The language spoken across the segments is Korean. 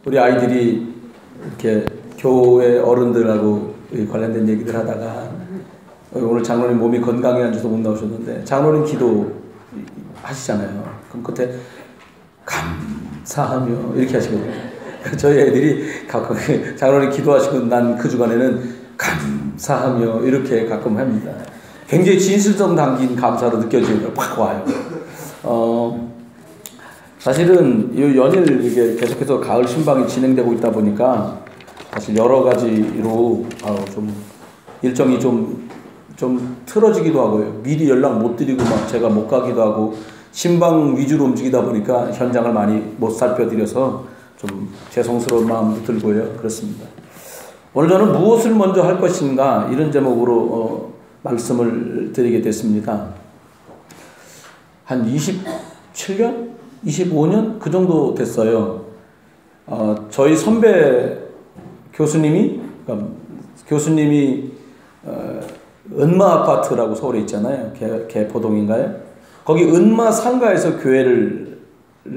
우리 아이들이 이렇게 교회 어른들하고 관련된 얘기를 하다가 오늘 장로님 몸이 건강해 안 줘서 못 나오셨는데 장로님 기도 하시잖아요. 그럼 끝에 감사하며 이렇게 하시거든요. 저희 애들이 가끔 장로님 기도하시고 난 그 주간에는 감사하며 이렇게 가끔 합니다. 굉장히 진실성 담긴 감사로 느껴지는 거 확 와요. 사실은 이 연일 이게 계속해서 가을 신방이 진행되고 있다 보니까 사실 여러 가지로 좀 일정이 좀 틀어지기도 하고요. 미리 연락 못 드리고 막 제가 못 가기도 하고 신방 위주로 움직이다 보니까 현장을 많이 못 살펴드려서 좀 죄송스러운 마음도 들고요. 그렇습니다. 오늘 저는 무엇을 먼저 할 것인가 이런 제목으로 말씀을 드리게 됐습니다. 한 27년? 25년? 그 정도 됐어요. 저희 선배 교수님이 은마 아파트라고 서울에 있잖아요. 개포동인가요? 거기 은마 상가에서 교회를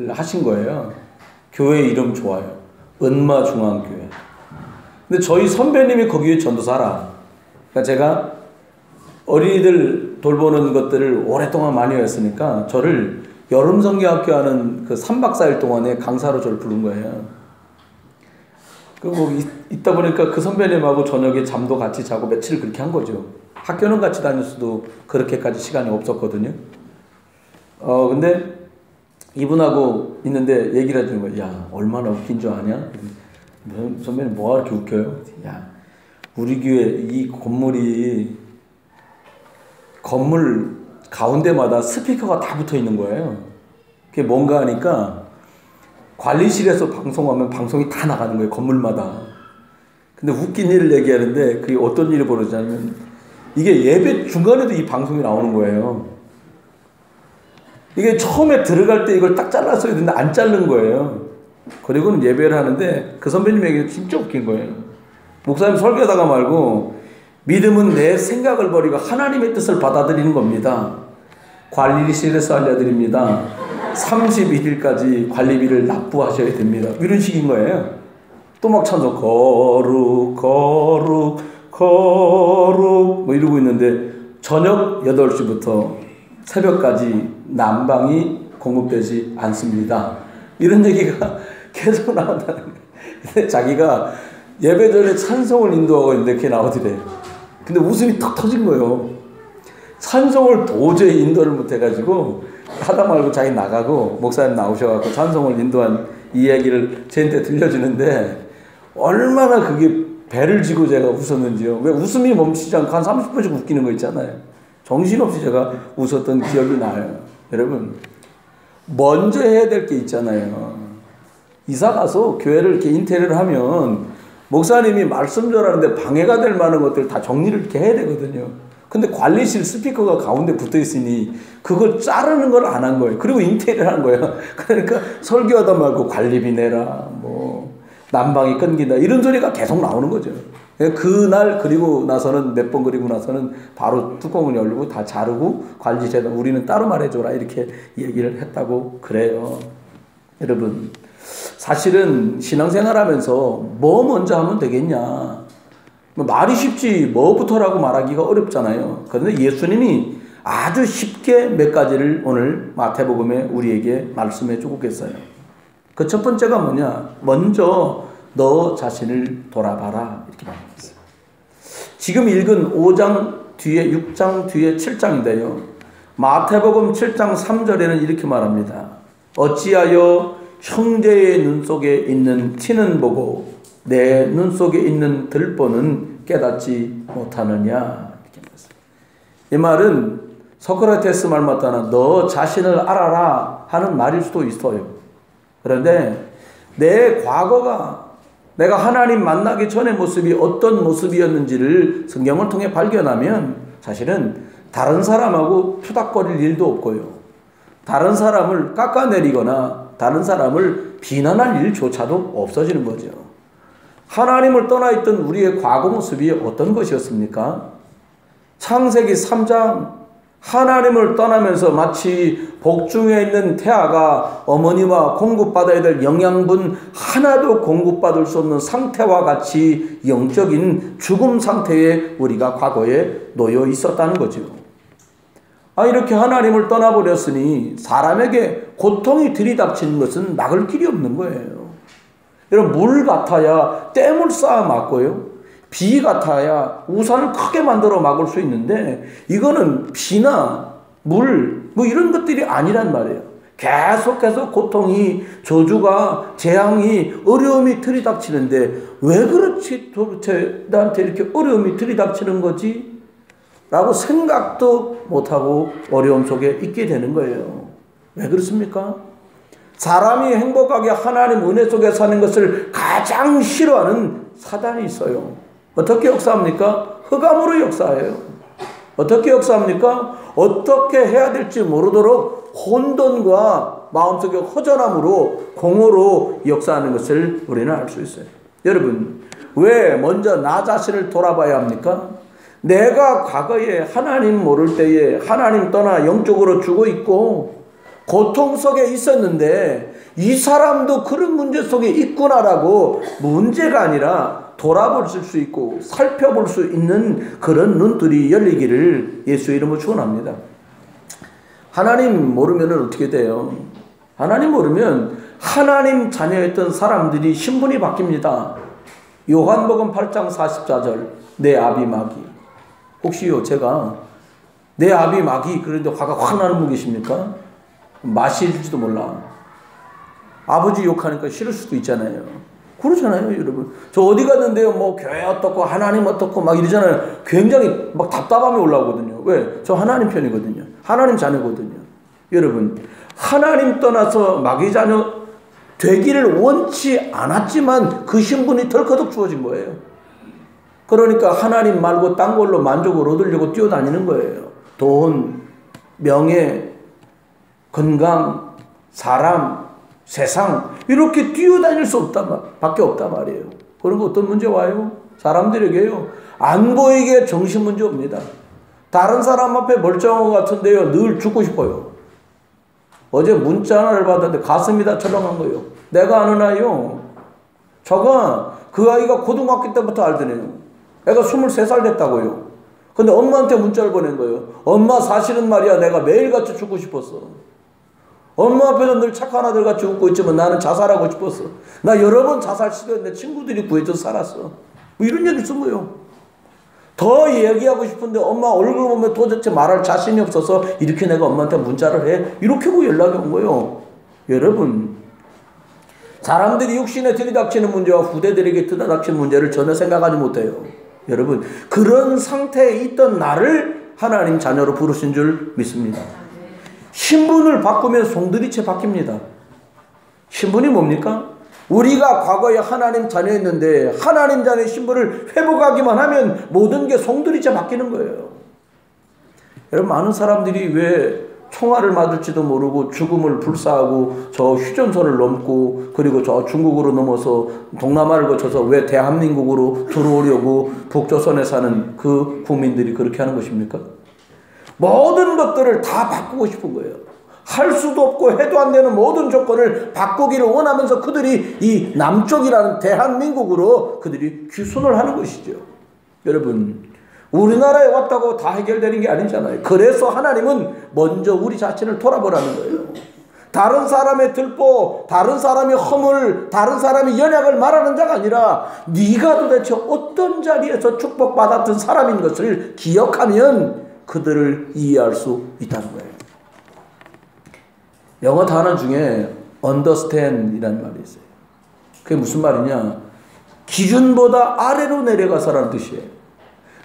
하신 거예요. 교회 이름 좋아요. 은마 중앙교회. 근데 저희 선배님이 거기에 전도사라. 그러니까 제가 어린이들 돌보는 것들을 오랫동안 많이 했으니까 저를 여름성경학교 하는 그 3박 4일 동안에 강사로 저를 부른 거예요. 그리고 있다 보니까 그 선배님하고 저녁에 잠도 같이 자고 며칠 그렇게 한 거죠. 학교는 같이 다녔어도 그렇게까지 시간이 없었거든요. 근데 이분하고 있는데 얘기를 해주는 거예요. 야, 얼마나 웃긴 줄 아냐? 선배님 뭐가 이렇게 웃겨요? 야, 우리 교회 이 건물 가운데마다 스피커가 다 붙어 있는 거예요. 그게 뭔가 하니까 관리실에서 방송하면 방송이 다 나가는 거예요. 건물마다. 근데 웃긴 일을 얘기하는데 그게 어떤 일이 벌어지냐면 이게 예배 중간에도 이 방송이 나오는 거예요. 이게 처음에 들어갈 때 이걸 딱 잘랐어야 되는데 안 자른 거예요. 그리고는 예배를 하는데 그 선배님 얘기가 진짜 웃긴 거예요. 목사님 설교하다가 말고 믿음은 내 생각을 버리고 하나님의 뜻을 받아들이는 겁니다. 관리실에서 알려드립니다. 31일까지 관리비를 납부하셔야 됩니다. 이런 식인 거예요. 또 막 찬송 거룩 거룩 거룩 뭐 이러고 있는데 저녁 8시부터 새벽까지 난방이 공급되지 않습니다. 이런 얘기가 계속 나온다는 거예요. 근데 자기가 예배 전에 찬송을 인도하고 있는데 그게 나오더래. 근데 웃음이 턱 터진 거예요. 찬송을 도저히 인도를 못해가지고 하다 말고 자기 나가고 목사님 나오셔가지고 찬송을 인도한 이 얘기를 저한테 들려주는데 얼마나 그게 배를 지고 제가 웃었는지요. 왜 웃음이 멈추지 않고 한 30분씩 웃기는 거 있잖아요. 정신없이 제가 웃었던 기억이 나요. 여러분 먼저 해야 될 게 있잖아요. 이사 가서 교회를 이렇게 인테리어를 하면 목사님이 말씀 전하는데 방해가 될 만한 것들 다 정리를 이렇게 해야 되거든요. 근데 관리실 스피커가 가운데 붙어 있으니 그걸 자르는 걸 안 한 거예요. 그리고 인테리어를 한 거예요. 그러니까 설교하다 말고 관리비 내라, 뭐 난방이 끊긴다 이런 소리가 계속 나오는 거죠. 그날 그리고 나서는 몇 번 그리고 나서는 바로 뚜껑을 열고 다 자르고 관리실에 우리는 따로 말해줘라 이렇게 얘기를 했다고 그래요. 여러분 사실은 신앙생활하면서 뭐 먼저 하면 되겠냐. 말이 쉽지 뭐부터라고 말하기가 어렵잖아요. 그런데 예수님이 아주 쉽게 몇 가지를 오늘 마태복음에 우리에게 말씀해 주고 계세요. 그 첫 번째가 뭐냐. 먼저 너 자신을 돌아봐라 이렇게 말합니다. 지금 읽은 5장 뒤에 6장 뒤에 7장인데요. 마태복음 7장 3절에는 이렇게 말합니다. 어찌하여 형제의 눈 속에 있는 티는 보고 내 눈 속에 있는 들보는 깨닫지 못하느냐 이렇게 말했습니다. 이 말은 소크라테스 말 맞다나 너 자신을 알아라 하는 말일 수도 있어요. 그런데 내 과거가 내가 하나님 만나기 전의 모습이 어떤 모습이었는지를 성경을 통해 발견하면 사실은 다른 사람하고 투닥거릴 일도 없고요. 다른 사람을 깎아내리거나 다른 사람을 비난할 일조차도 없어지는 거죠. 하나님을 떠나 있던 우리의 과거 모습이 어떤 것이었습니까? 창세기 3장 하나님을 떠나면서 마치 복중에 있는 태아가 어머니와 공급받아야 될 영양분 하나도 공급받을 수 없는 상태와 같이 영적인 죽음 상태에 우리가 과거에 놓여 있었다는 거죠. 이렇게 하나님을 떠나버렸으니 사람에게 고통이 들이닥치는 것은 막을 길이 없는 거예요. 여러분, 물 같아야 댐을 쌓아 막고요. 비 같아야 우산을 크게 만들어 막을 수 있는데 이거는 비나 물 이런 것들이 아니란 말이에요. 계속해서 고통이, 저주가, 재앙이, 어려움이 들이닥치는데 왜 그렇지 도대체 나한테 이렇게 어려움이 들이닥치는 거지? 라고 생각도 못하고 어려움 속에 있게 되는 거예요. 왜 그렇습니까? 사람이 행복하게 하나님 은혜 속에 사는 것을 가장 싫어하는 사단이 있어요. 어떻게 역사합니까? 흑암으로 역사해요. 어떻게 역사합니까? 어떻게 해야 될지 모르도록 혼돈과 마음속의 허전함으로, 공허로 역사하는 것을 우리는 알 수 있어요. 여러분, 왜 먼저 나 자신을 돌아봐야 합니까? 내가 과거에 하나님 모를 때에 하나님 떠나 영적으로 죽어 있고 고통 속에 있었는데 이 사람도 그런 문제 속에 있구나라고 문제가 아니라 돌아볼 수 있고 살펴볼 수 있는 그런 눈들이 열리기를 예수의 이름으로 축원합니다. 하나님 모르면 어떻게 돼요? 하나님 모르면 하나님 자녀였던 사람들이 신분이 바뀝니다. 요한복음 8장 44절 내 아비 마귀. 혹시요 제가 내 아비 마귀 그런데 화가 확 나는 분 계십니까? 마실지도 몰라. 아버지 욕하니까 싫을 수도 있잖아요. 그러잖아요, 여러분. 저 어디 갔는데요, 뭐 교회 어떻고 하나님 어떻고 막 이러잖아요. 굉장히 막 답답함이 올라오거든요. 왜? 저 하나님 편이거든요. 하나님 자녀거든요. 여러분, 하나님 떠나서 마귀 자녀 되기를 원치 않았지만 그 신분이 덜커덕 주어진 거예요. 그러니까 하나님 말고 딴 걸로 만족을 얻으려고 뛰어다니는 거예요. 돈, 명예, 건강, 사람, 세상 이렇게 뛰어다닐 수 밖에 없단 말이에요. 그런 거 어떤 문제 와요? 사람들에게요. 안 보이게 정신 문제 옵니다. 다른 사람 앞에 멀쩡한 것 같은데요. 늘 죽고 싶어요. 어제 문자 하나를 받았는데 가슴이 다 철렁한 거예요. 내가 아는 아이요. 저가 그 아이가 고등학교 때부터 알더네요. 애가 23살 됐다고요. 근데 엄마한테 문자를 보낸 거예요. 엄마 사실은 말이야 내가 매일같이 죽고 싶었어. 엄마 앞에서 늘 착한 아들같이 웃고 있지만 나는 자살하고 싶었어. 나 여러 번 자살 시도했는데 친구들이 구해줘서 살았어. 뭐 이런 얘기 쓴 거예요. 더 얘기하고 싶은데 엄마 얼굴 보면 도대체 말할 자신이 없어서 이렇게 내가 엄마한테 문자를 해. 이렇게 하고 연락이 온 거예요. 여러분, 사람들이 육신에 들이닥치는 문제와 후대들에게 들이닥치는 문제를 전혀 생각하지 못해요. 여러분, 그런 상태에 있던 나를 하나님 자녀로 부르신 줄 믿습니다. 신분을 바꾸면 송두리째 바뀝니다. 신분이 뭡니까? 우리가 과거에 하나님 자녀였는데 하나님 자녀의 신분을 회복하기만 하면 모든 게 송두리째 바뀌는 거예요. 여러분, 많은 사람들이 왜 총알을 맞을지도 모르고 죽음을 불사하고 저 휴전선을 넘고 그리고 저 중국으로 넘어서 동남아를 거쳐서 왜 대한민국으로 들어오려고 북조선에 사는 그 국민들이 그렇게 하는 것입니까? 모든 것들을 다 바꾸고 싶은 거예요. 할 수도 없고 해도 안 되는 모든 조건을 바꾸기를 원하면서 그들이 이 남쪽이라는 대한민국으로 그들이 귀순을 하는 것이죠. 여러분, 우리나라에 왔다고 다 해결되는 게 아니잖아요. 그래서 하나님은 먼저 우리 자신을 돌아보라는 거예요. 다른 사람의 들보, 다른 사람의 허물, 다른 사람의 연약을 말하는 자가 아니라 네가 도대체 어떤 자리에서 축복받았던 사람인 것을 기억하면 그들을 이해할 수 있다는 거예요. 영어 단어 중에 understand이라는 말이 있어요. 그게 무슨 말이냐? 기준보다 아래로 내려가서라는 뜻이에요.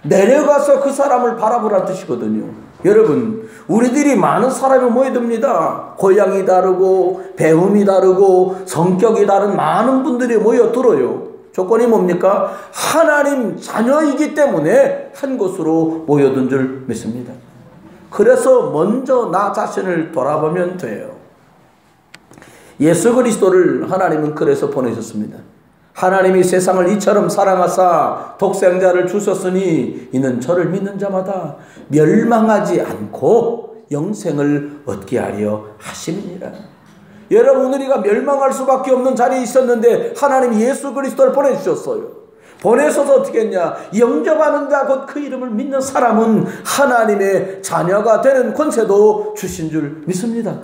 내려가서 그 사람을 바라보라는 뜻이거든요. 여러분, 우리들이 많은 사람이 모여듭니다. 고향이 다르고 배움이 다르고 성격이 다른 많은 분들이 모여들어요. 조건이 뭡니까? 하나님 자녀이기 때문에 한 곳으로 모여든 줄 믿습니다. 그래서 먼저 나 자신을 돌아보면 돼요. 예수 그리스도를 하나님은 그래서 보내셨습니다. 하나님이 세상을 이처럼 사랑하사 독생자를 주셨으니 이는 저를 믿는 자마다 멸망하지 않고 영생을 얻게 하려 하심이니라. 여러분, 우리가 멸망할 수밖에 없는 자리에 있었는데 하나님이 예수 그리스도를 보내주셨어요. 보내셔서 어떻게 했냐? 영접하는 자 곧 그 이름을 믿는 사람은 하나님의 자녀가 되는 권세도 주신 줄 믿습니다.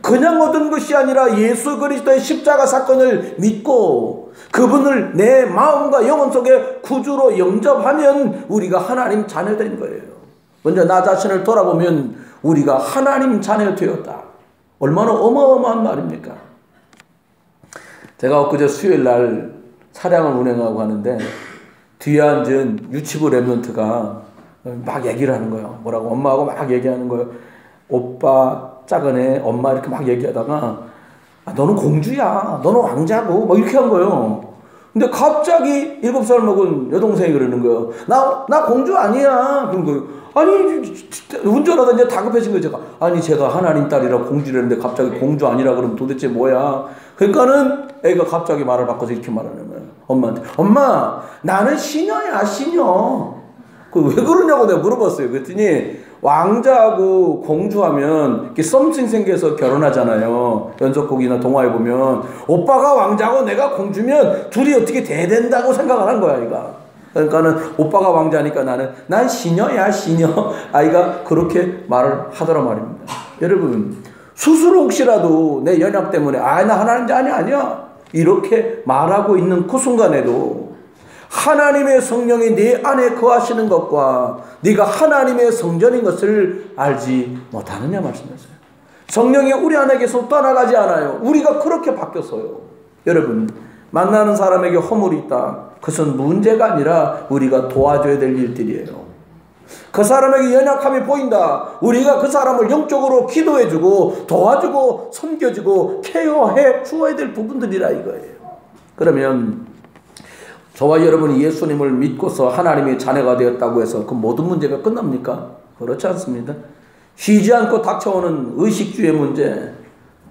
그냥 얻은 것이 아니라 예수 그리스도의 십자가 사건을 믿고 그분을 내 마음과 영혼 속에 구주로 영접하면 우리가 하나님 자녀 된 거예요. 먼저 나 자신을 돌아보면 우리가 하나님 자녀 되었다. 얼마나 어마어마한 말입니까? 제가 엊그제 수요일 날 차량을 운행하고 하는데 뒤에 앉은 유치부 랩런트가 막 얘기를 하는 거예요. 뭐라고? 엄마하고 막 얘기하는 거예요. 오빠, 작은 애, 엄마 이렇게 막 얘기하다가 너는 공주야, 너는 왕자고 막 이렇게 한 거예요. 근데 갑자기 7살 먹은 여동생이 그러는 거예요. 나 공주 아니야. 그런 거예요. 아니, 운전하다 이제 다급해진 거예요. 제가 하나님 딸이라 공주라는데 갑자기 공주 아니라 그러면 도대체 뭐야? 그러니까는 애가 갑자기 말을 바꿔서 이렇게 말하는 거예요. 엄마한테. 엄마, 나는 시녀야, 시녀. 왜 그러냐고 내가 물어봤어요. 그랬더니 왕자하고 공주하면 이렇게 썸씽 생겨서 결혼하잖아요. 연속곡이나 동화에 보면 오빠가 왕자고 내가 공주면 둘이 어떻게 돼야 된다고 생각을 한 거야, 아이가. 그러니까는 오빠가 왕자니까 난 시녀야, 시녀. 아이가 그렇게 말을 하더란 말입니다. 여러분, 스스로 혹시라도 내 연약 때문에 나 하나님 자녀 아니야 이렇게 말하고 있는 그 순간에도 하나님의 성령이 네 안에 거하시는 것과 네가 하나님의 성전인 것을 알지 못하느냐 말씀하세요. 성령이 우리 안에게서 떠나가지 않아요. 우리가 그렇게 바뀌었어요. 여러분, 만나는 사람에게 허물이 있다. 그것은 문제가 아니라 우리가 도와줘야 될 일들이에요. 그 사람에게 연약함이 보인다. 우리가 그 사람을 영적으로 기도해주고 도와주고 섬겨주고 케어해 주어야 될 부분들이라 이거예요. 그러면 저와 여러분이 예수님을 믿고서 하나님의 자녀가 되었다고 해서 그 모든 문제가 끝납니까? 그렇지 않습니다. 쉬지 않고 닥쳐오는 의식주의 문제,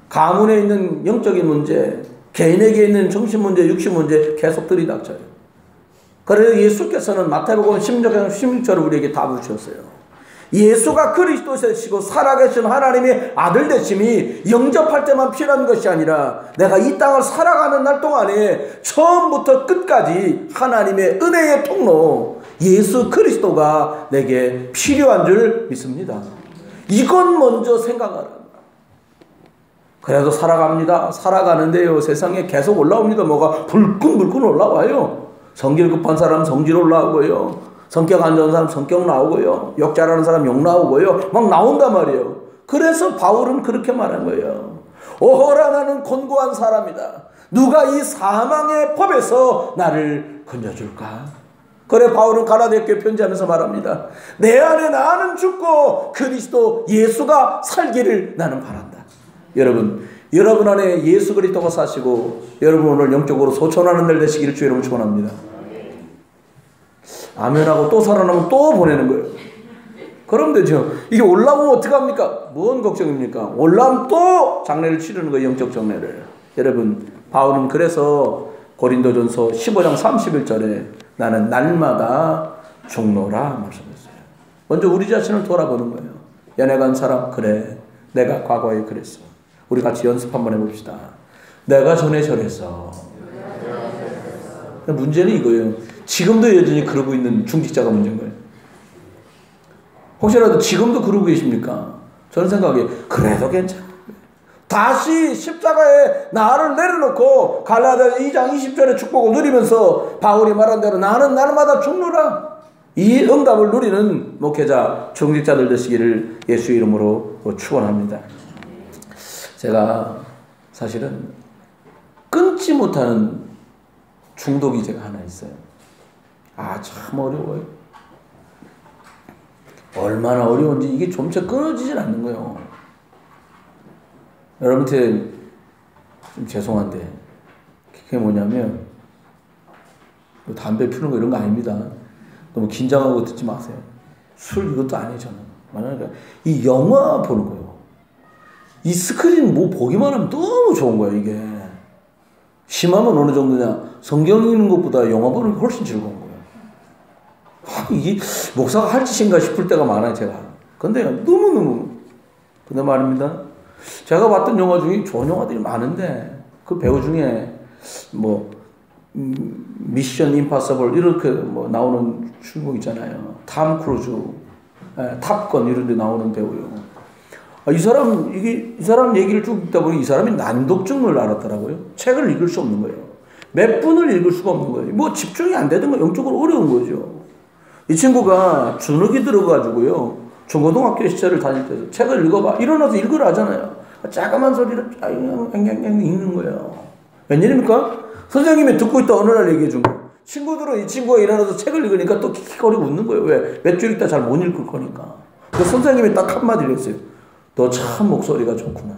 가문에 있는 영적인 문제, 개인에게 있는 정신 문제, 육신 문제 계속 들이닥쳐요. 그래서 예수께서는 마태복음 16절을 우리에게 답을 주셨어요. 예수가 그리스도 되시고 살아계신 하나님의 아들 되심이 영접할 때만 필요한 것이 아니라 내가 이 땅을 살아가는 날 동안에 처음부터 끝까지 하나님의 은혜의 통로 예수 그리스도가 내게 필요한 줄 믿습니다. 이건 먼저 생각하라. 그래도 살아갑니다. 살아가는데요, 세상에 계속 올라옵니다. 뭐가 불끈불끈 올라와요. 성질 급한 사람 성질 올라오고요. 성격 안 좋은 사람 성격 나오고요. 욕 잘하는 사람 욕 나오고요. 막 나온단 말이에요. 그래서 바울은 그렇게 말한 거예요. 오호라, 나는 곤고한 사람이다. 누가 이 사망의 법에서 나를 건져줄까? 그래 바울은 갈라디아 교회 편지하면서 말합니다. 내 안에 나는 죽고 그리스도 예수가 살기를 나는 바란다. 여러분 안에 예수 그리스도가 사시고 여러분 오늘 영적으로 소천하는 날 되시기를 주의 이름으로 축원합니다. 아멘하고 또 살아나면 또 보내는 거예요. 그럼 되죠. 이게 올라오면 어떡합니까? 뭔 걱정입니까? 올라오면 또 장례를 치르는 거예요. 영적 장례를. 여러분, 바울은 그래서 고린도전서 15장 31절에 나는 날마다 죽노라 말씀했어요. 먼저 우리 자신을 돌아보는 거예요. 연애간 사람, 그래 내가 과거에 그랬어. 우리 같이 연습 한번 해봅시다. 내가 전에 저랬어. 문제는 이거예요. 지금도 여전히 그러고 있는 중직자가 문제인 거예요. 혹시라도 지금도 그러고 계십니까? 저는 생각에 그래도 괜찮아. 다시 십자가에 나를 내려놓고 갈라디아 2장 20절의 축복을 누리면서 바울이 말한 대로 나는 날마다 죽노라. 이 응답을 누리는 목회자, 중직자들 되시기를 예수의 이름으로 축원합니다. 제가 사실은 끊지 못하는 중독이 제가 하나 있어요. 참 어려워요. 얼마나 어려운지 이게 좀처 끊어지질 않는 거예요. 여러분한테 좀 죄송한데 그게 뭐냐면 담배 피우는 거 이런 거 아닙니다. 너무 긴장하고 듣지 마세요. 술 이것도 아니에요. 저는 그러니까 이 영화 보는 거예요. 이 스크린 뭐 보기만 하면 너무 좋은 거예요. 이게 심하면 어느 정도냐? 성경 읽는 것보다 영화 보는 게 훨씬 즐거운 거예요. 이게 목사가 할 짓인가 싶을 때가 많아요, 제가. 근데 너무너무. 근데 말입니다. 제가 봤던 영화 중에 좋은 영화들이 많은데, 그 배우 중에 미션 임파서블 이렇게 나오는 주인공 있잖아요. 탐 크루즈, 탑건 이런 데 나오는 배우요. 이 사람 얘기를 쭉 듣다 보니 이 사람이 난독증을 알았더라고요. 책을 읽을 수 없는 거예요. 몇 분을 읽을 수가 없는 거예요. 집중이 안 되는 거 영적으로 어려운 거죠. 이 친구가 주눅이 들어가지고요. 중고등학교 시절을 다닐 때 책을 읽어봐. 일어나서 읽으라 하잖아요. 자그만 소리로 앵앵앵 읽는 거예요. 웬일입니까? 선생님이 듣고 있다 어느 날 얘기해 준 거예요. 친구들은 이 친구가 일어나서 책을 읽으니까 또 킥킥거리고 웃는 거예요. 왜? 몇 줄 읽다 잘 못 읽을 거니까. 그 선생님이 딱 한마디를 했어요. 너 참 목소리가 좋구나.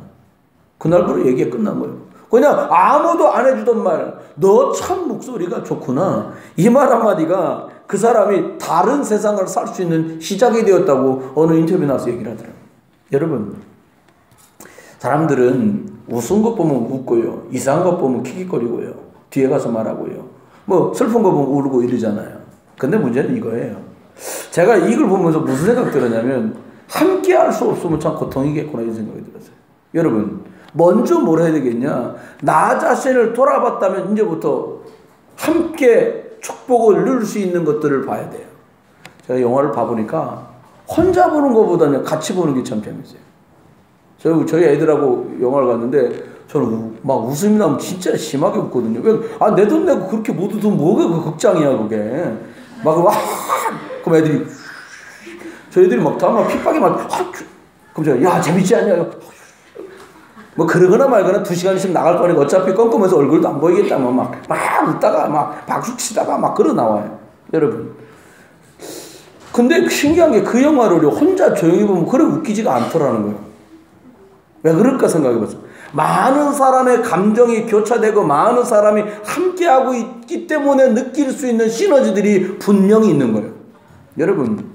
그날부로 얘기가 끝난 거예요. 그냥 아무도 안 해주던 말, 너 참 목소리가 좋구나. 이 말 한마디가 그 사람이 다른 세상을 살 수 있는 시작이 되었다고 어느 인터뷰 나와서 얘기를 하더라고요. 여러분, 사람들은 웃은 것 보면 웃고요. 이상한 것 보면 킥킥거리고요. 뒤에 가서 말하고요. 슬픈 거 보면 울고 이러잖아요. 근데 문제는 이거예요. 제가 이걸 보면서 무슨 생각 들었냐면, 함께 할 수 없으면 참 고통이겠구나 이런 생각이 들었어요. 여러분, 먼저 뭘 해야 되겠냐? 나 자신을 돌아봤다면 이제부터 함께 축복을 누릴 수 있는 것들을 봐야 돼요. 제가 영화를 봐보니까 혼자 보는 것보다는 같이 보는 게 참 재밌어요. 저희 애들하고 영화를 갔는데 저는 막 웃음이 나면 진짜 심하게 웃거든요. 내 돈 내고 그렇게 못 웃으면 뭐가 그 극장이야 그게. 그럼 애들이 저희들이 막 핍박이 그럼 제가 야 재밌지 않냐? 그러거나 말거나 2시간씩 나갈 거니까 어차피 껌껌해서 얼굴도 안 보이겠다면 막 웃다가 막 박수 치다가 막 걸어 나와요. 여러분. 근데 신기한 게 그 영화를 혼자 조용히 보면 그래 웃기지가 않더라는 거예요. 왜 그럴까 생각해봤어요. 많은 사람의 감정이 교차되고 많은 사람이 함께하고 있기 때문에 느낄 수 있는 시너지들이 분명히 있는 거예요. 여러분,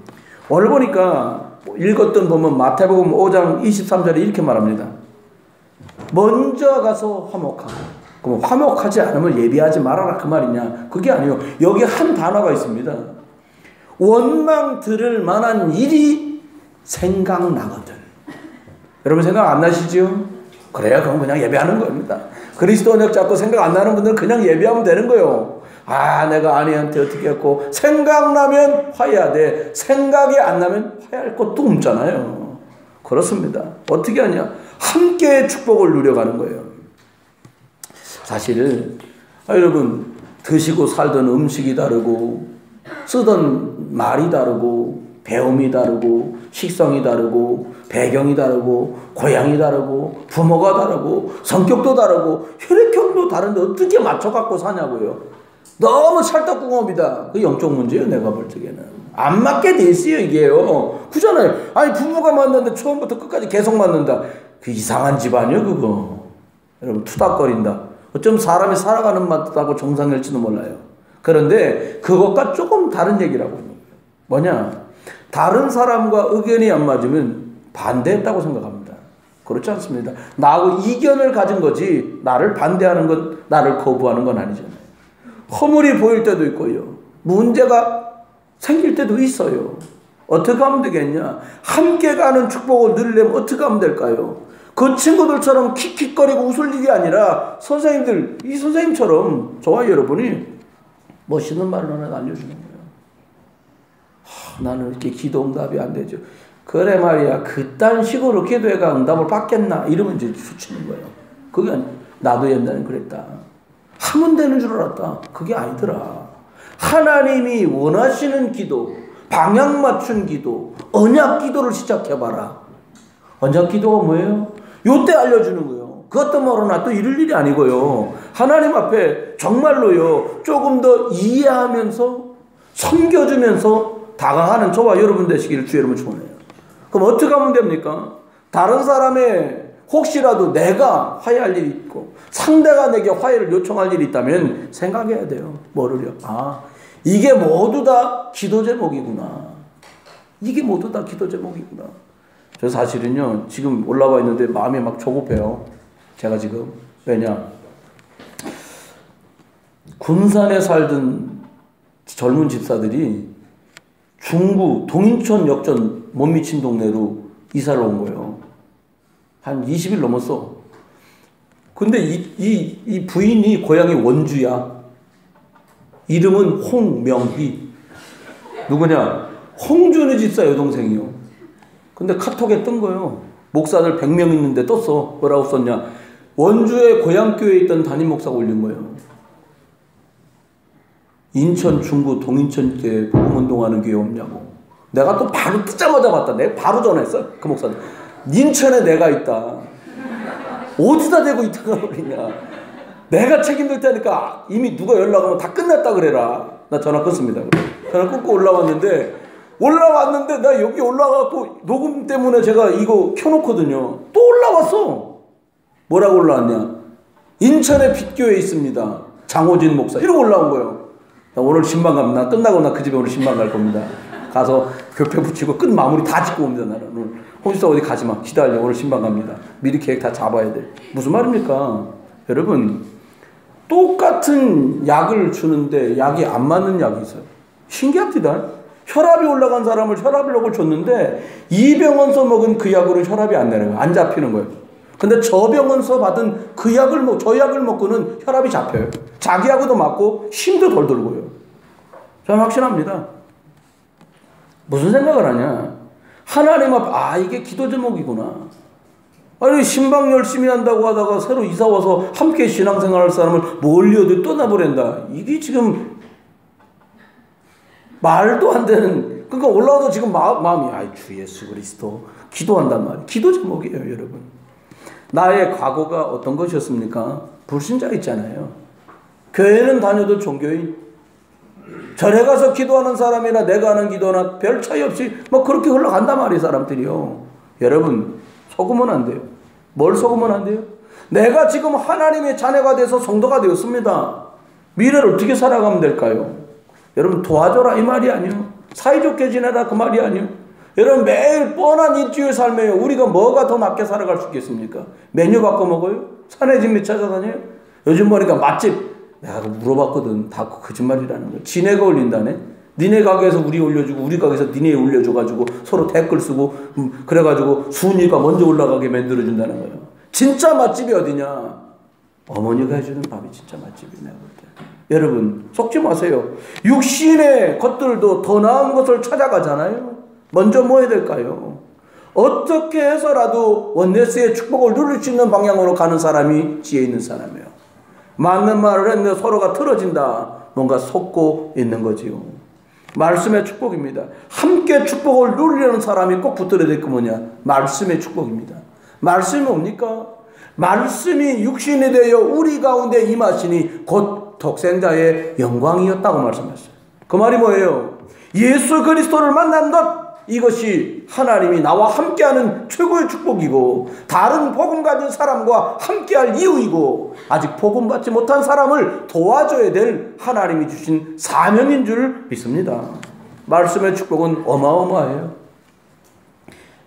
오늘 보니까 읽었던 보면 마태복음 5장 23절에 이렇게 말합니다. 먼저 가서 화목하고. 그럼 화목하지 않으면 예비하지 말아라 그 말이냐? 그게 아니에요. 여기 한 단어가 있습니다. 원망 들을 만한 일이 생각나거든. 여러분 생각 안 나시죠? 그래야 그건 그냥 예배하는 겁니다. 그리스도 언약 잡고 생각 안 나는 분들은 그냥 예배하면 되는 거예요. 내가 아내한테 어떻게 했고 생각나면 화해해야 생각이 안 나면 화해할 것도 없잖아요. 그렇습니다. 어떻게 하냐? 함께 축복을 누려가는 거예요. 사실 여러분 드시고 살던 음식이 다르고 쓰던 말이 다르고 배움이 다르고 식성이 다르고 배경이 다르고 고향이 다르고 부모가 다르고 성격도 다르고 혈액형도 다른데 어떻게 맞춰갖고 사냐고요. 너무 찰떡궁합이다. 그 영적 문제예요. 내가 볼 적에는 안 맞게 돼 있어요. 이게요. 그잖아요. 부모가 맞는데 처음부터 끝까지 계속 맞는다. 그 이상한 집안이요 그거. 여러분 투닥거린다. 어쩜 사람이 살아가는 맛하고 정상일지도 몰라요. 그런데 그것과 조금 다른 얘기라고 하는 거예요. 뭐냐? 다른 사람과 의견이 안 맞으면 반대했다고 생각합니다. 그렇지 않습니다. 나하고 이견을 가진 거지 나를 반대하는 건 나를 거부하는 건 아니잖아요. 허물이 보일 때도 있고요. 문제가 생길 때도 있어요. 어떻게 하면 되겠냐? 함께 가는 축복을 누리려면 어떻게 하면 될까요? 그 친구들처럼 킥킥거리고 웃을 일이 아니라 이 선생님처럼 저와 여러분이 멋있는 말을 하나 알려주는 거예요. 나는 이렇게 기도 응답이 안 되죠. 그래 말이야. 그딴 식으로 기도해가 응답을 받겠나? 이러면 이제 수치는 거예요. 그게 아니야. 나도 옛날엔 그랬다. 하면 되는 줄 알았다. 그게 아니더라. 하나님이 원하시는 기도, 방향 맞춘 기도, 언약 기도를 시작해봐라. 언약 기도가 뭐예요? 요때 알려주는 거예요. 그것도 모르나 또 이럴 일이 아니고요. 하나님 앞에 정말로요. 조금 더 이해하면서 섬겨주면서 다가가는 저와 여러분 되시기를 주의 이름으로 축원해요. 그럼 어떻게 하면 됩니까? 다른 사람의 혹시라도 내가 화해할 일이 있고 상대가 내게 화해를 요청할 일이 있다면 생각해야 돼요. 뭐를요? 이게 모두 다 기도 제목이구나. 이게 모두 다 기도 제목이구나. 저 사실은요 지금 올라와 있는데 마음이 막 조급해요. 제가 지금 왜냐 군산에 살던 젊은 집사들이 중구 동인천 역전 못 미친 동네로 이사를 온 거예요. 한 20일 넘었어. 근데 이 부인이 고향이 원주야. 이름은 홍명희. 누구냐? 홍준희 집사 여동생이요. 근데 카톡에 뜬 거예요. 목사들 100명 있는데 떴어. 뭐라고 썼냐? 원주의 고향교회에 있던 담임 목사가 올린 거예요. 인천 중구 동인천교회 복음운동하는 교회 없냐고. 내가 또 바로 뜨자마자 봤다. 내가 바로 전화했어. 그 목사님. 인천에 내가 있다. 어디다 대고 있다가 그러냐. 내가 책임질 테니까 이미 누가 연락하면 다 끝났다 그래라. 나 전화 끊습니다. 전화 끊고 올라왔는데 나 여기 올라가고 녹음 때문에 제가 이거 켜놓거든요. 또 올라왔어. 뭐라고 올라왔냐. 인천에 빛교회 있습니다. 장호진 목사. 이러고 올라온 거예요. 나 오늘 신방 갑니다. 끝나고 나 그 집에 오늘 신방 갈 겁니다. 가서 교패 붙이고 끝 마무리 다 짓고 옵니다. 나는 오늘 홍지사 어디 가지 마. 기다려. 오늘 신방 갑니다. 미리 계획 다 잡아야 돼. 무슨 말입니까? 여러분 똑같은 약을 주는데 약이 안 맞는 약이 있어요. 신기합니다. 혈압이 올라간 사람을 혈압약을 줬는데 이 병원서 먹은 그 약으로 혈압이 안 내려요. 안 잡히는 거예요. 근데 저 병원서 받은 그 약을 저 약을 먹고는 혈압이 잡혀요. 자기 약도 맞고 힘도 덜 들고요. 저는 확신합니다. 무슨 생각을 하냐? 하나님 앞 이게 기도 제목이구나. 아니 신방 열심히 한다고 하다가 새로 이사 와서 함께 신앙생활할 사람을 멀리 어디 떠나버린다. 이게 지금 말도 안 되는. 그러니까 올라와도 지금 마음이 주 예수 그리스도 기도한단 말이에요. 기도 제목이에요, 여러분. 나의 과거가 어떤 것이었습니까? 불신자 있잖아요. 교회는 다녀도 종교인. 절에 가서 기도하는 사람이나 내가 하는 기도나 별 차이 없이 그렇게 흘러간단 말이에요, 사람들이요. 여러분 속으면 안 돼요. 뭘 속으면 안 돼요? 내가 지금 하나님의 자녀가 돼서 성도가 되었습니다. 미래를 어떻게 살아가면 될까요? 여러분 도와줘라 이 말이 아니요. 사이좋게 지내라 그 말이 아니요. 여러분 매일 뻔한 일주일 삶에요. 우리가 뭐가 더 낫게 살아갈 수 있겠습니까? 메뉴 바꿔 먹어요? 사내 집에 찾아다녀요? 요즘 보니까 맛집 내가 물어봤거든. 다 거짓말이라는 거야. 지네가 올린다네. 니네 가게에서 우리 올려주고 우리 가게에서 니네 올려줘가지고 서로 댓글 쓰고 그래가지고 순위가 먼저 올라가게 만들어준다는 거예요. 진짜 맛집이 어디냐? 어머니가 해주는 밥이 진짜 맛집이네. 여러분 속지 마세요. 육신의 것들도 더 나은 것을 찾아가잖아요. 먼저 뭐 해야 될까요? 어떻게 해서라도 원네스의 축복을 누릴 수 있는 방향으로 가는 사람이 지혜 있는 사람이에요. 맞는 말을 했는데 서로가 틀어진다. 뭔가 속고 있는 거지요. 말씀의 축복입니다. 함께 축복을 누리려는 사람이 꼭 붙들어야 될 거 뭐냐? 말씀의 축복입니다. 말씀이 뭡니까? 말씀이 육신이 되어 우리 가운데 임하시니 곧 독생자의 영광이었다고 말씀했어요. 그 말이 뭐예요? 예수 그리스도를 만난 것, 이것이 하나님이 나와 함께하는 최고의 축복이고 다른 복음 가진 사람과 함께할 이유이고 아직 복음 받지 못한 사람을 도와줘야 될 하나님이 주신 사명인 줄 믿습니다. 말씀의 축복은 어마어마해요.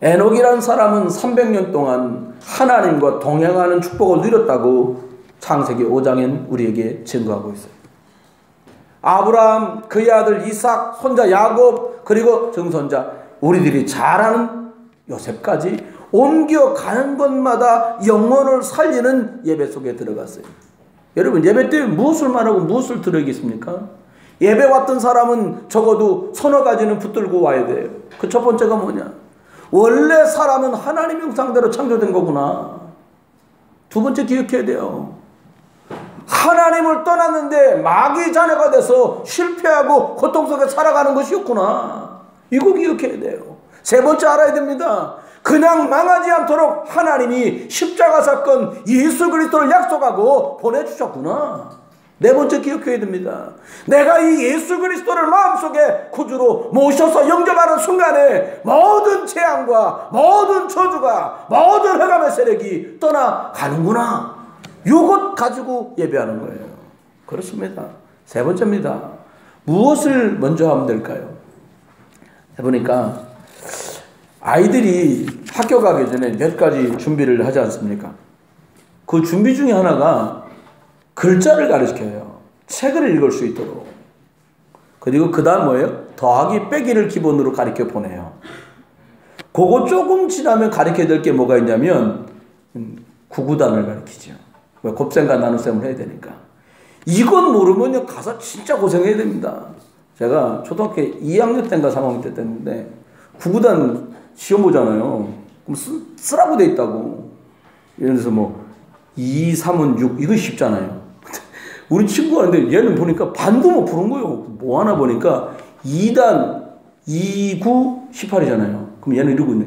에녹이라는 사람은 300년 동안 하나님과 동행하는 축복을 누렸다고 창세기 5장엔 우리에게 증거하고 있어요. 아브라함, 그의 아들 이삭, 손자 야곱, 그리고 증손자 우리들이 잘 아는 요셉까지 옮겨가는 곳마다 영혼을 살리는 예배 속에 들어갔어요. 여러분 예배 때 무엇을 말하고 무엇을 들어야겠습니까? 예배 왔던 사람은 적어도 서너 가지는 붙들고 와야 돼요. 그 첫 번째가 뭐냐? 원래 사람은 하나님 형상대로 창조된 거구나. 두 번째 기억해야 돼요. 하나님을 떠났는데 마귀 자녀가 돼서 실패하고 고통 속에 살아가는 것이었구나. 이거 기억해야 돼요. 세 번째 알아야 됩니다. 그냥 망하지 않도록 하나님이 십자가 사건 예수 그리스도를 약속하고 보내주셨구나. 네 번째 기억해야 됩니다. 내가 이 예수 그리스도를 마음속에 구주로 모셔서 영접하는 순간에 모든 재앙과 모든 저주가 모든 흑암의 세력이 떠나가는구나. 이것 가지고 예배하는 거예요. 그렇습니다. 세 번째입니다. 무엇을 먼저 하면 될까요? 해보니까 아이들이 학교 가기 전에 몇 가지 준비를 하지 않습니까? 그 준비 중에 하나가 글자를 가르쳐요. 책을 읽을 수 있도록. 그리고 그 다음 뭐예요? 더하기 빼기를 기본으로 가르쳐 보내요. 그거 조금 지나면 가르쳐야 될 게 뭐가 있냐면 구구단을 가르치죠. 왜 곱셈과 나눗셈을 해야 되니까. 이건 모르면 가서 진짜 고생해야 됩니다. 제가 초등학교 2학년 때인가 3학년 때 됐는데 구구단 시험 보잖아요. 그럼 쓰라고 돼 있다고. 예를 들어서 뭐 2, 3은 6 이거 쉽잖아요. 우리 친구가 근데 얘는 보니까 반도 못 푸는 거예요. 뭐 하나 보니까 2단 2, 9, 18이잖아요. 그럼 얘는 이러고 있네.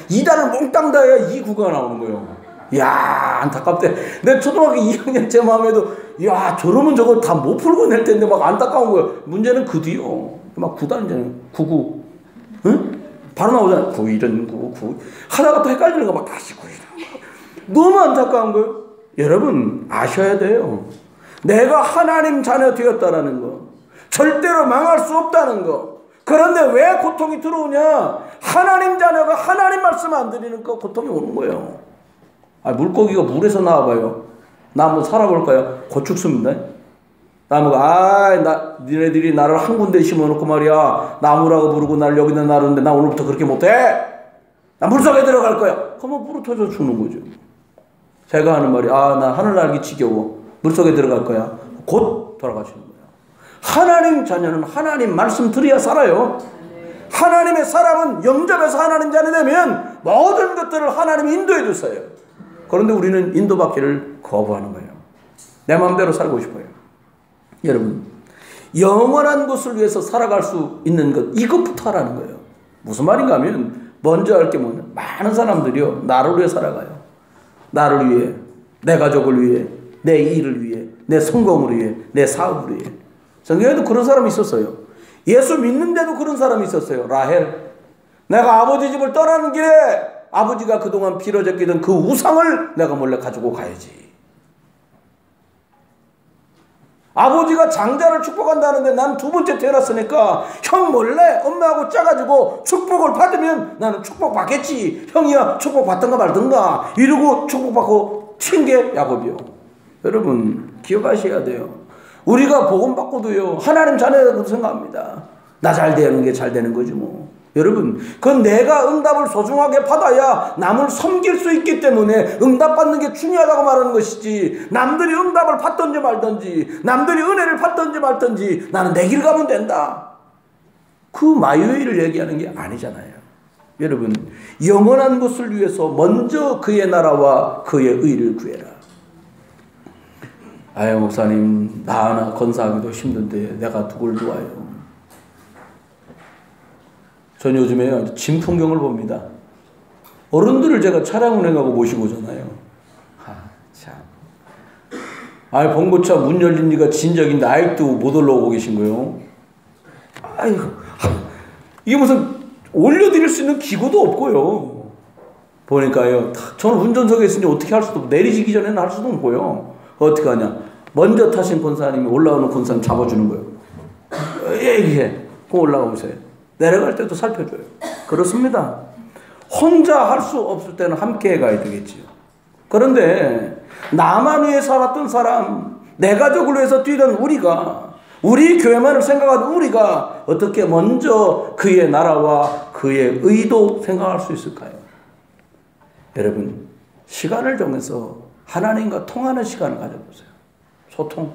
2단을 몽땅 다 해야 2, 9가 나오는 거예요. 이야, 안타깝대. 내 초등학교 2학년 제 마음에도, 이야, 저러면 저거 다 못 풀고 낼 텐데 막 안타까운 거예요. 문제는 그 뒤요. 막 9단이잖아요. 9, 9. 응? 바로 나오잖아요. 9, 1은 9, 9. 하다가 또 헷갈리는 거 막 다시 9, 1. 너무 안타까운 거예요. 여러분, 아셔야 돼요. 내가 하나님 자녀 되었다라는 거. 절대로 망할 수 없다는 거. 그런데 왜 고통이 들어오냐? 하나님 자녀가 하나님 말씀 안 들으니까 고통이 오는 거예요. 물고기가 물에서 나와봐요. 나 한번 살아볼까요? 곧 죽습니다. 나무가, 니네들이 나를 한 군데 심어놓고 말이야. 나무라고 부르고 나를 여기다 놔두는데 나 오늘부터 그렇게 못해. 나 물속에 들어갈 거야. 그러면 물어 터져 죽는 거죠. 제가 하는 말이, 나 하늘 날기 지겨워. 물속에 들어갈 거야. 곧 돌아가시는 거예요. 하나님 자녀는 하나님 말씀 들어야 살아요. 하나님의 사람은 영접해서 하나님 자녀 되면 모든 것들을 하나님이 인도해 주세요. 그런데 우리는 인도받기를 거부하는 거예요. 내 마음대로 살고 싶어요. 여러분, 영원한 것을 위해서 살아갈 수 있는 것, 이것부터 하라는 거예요. 무슨 말인가 하면 먼저 할 게 뭐냐, 많은 사람들이요 나를 위해 살아가요. 나를 위해, 내 가족을 위해, 내 일을 위해, 내 성공을 위해, 내 사업을 위해. 성경에도 그런 사람이 있었어요. 예수 믿는데도 그런 사람이 있었어요. 라헬. 내가 아버지 집을 떠나는 길에 아버지가 그동안 빌어제끼던 그 우상을 내가 몰래 가지고 가야지. 아버지가 장자를 축복한다는데 난 두 번째 태어났으니까 형 몰래 엄마하고 짜가지고 축복을 받으면 나는 축복받겠지. 형이야 축복받던가 말던가 이러고 축복받고 튄 게 야곱이요. 여러분 기억하셔야 돼요. 우리가 복음 받고도요 하나님 자녀라고 생각합니다. 나 잘 되는 게 잘 되는 거지 뭐. 여러분 그건 내가 응답을 소중하게 받아야 남을 섬길 수 있기 때문에 응답받는 게 중요하다고 말하는 것이지, 남들이 응답을 받든지 말든지 남들이 은혜를 받든지 말든지 나는 내 길 가면 된다, 그 마유의를 얘기하는 게 아니잖아요. 여러분 영원한 것을 위해서 먼저 그의 나라와 그의 의를 구해라. 아유 목사님 나 하나 건사하기도 힘든데 내가 누굴 도와요. 전 요즘에 진풍경을 봅니다. 어른들을 제가 차량 운행하고 모시고 오잖아요. 참. 봉고차 문 열린 지가 진작인데 아직도 못 올라오고 계신 거예요. 아이고. 이게 무슨 올려드릴 수 있는 기구도 없고요. 보니까요. 저는 운전석에 있으니 어떻게 할 수도 없고 내리시기 전에는 할 수도 없고요. 어떻게 하냐. 먼저 타신 권사님이 올라오는 권사님 잡아주는 거예요. 예. 그럼 올라가보세요. 내려갈 때도 살펴줘요. 그렇습니다. 혼자 할 수 없을 때는 함께 가야 되겠지요. 그런데 나만 위해 살았던 사람, 내 가족을 위해서 뛰던 우리가, 우리 교회만을 생각하던 우리가 어떻게 먼저 그의 나라와 그의 의도 생각할 수 있을까요? 여러분 시간을 정해서 하나님과 통하는 시간을 가져보세요. 소통.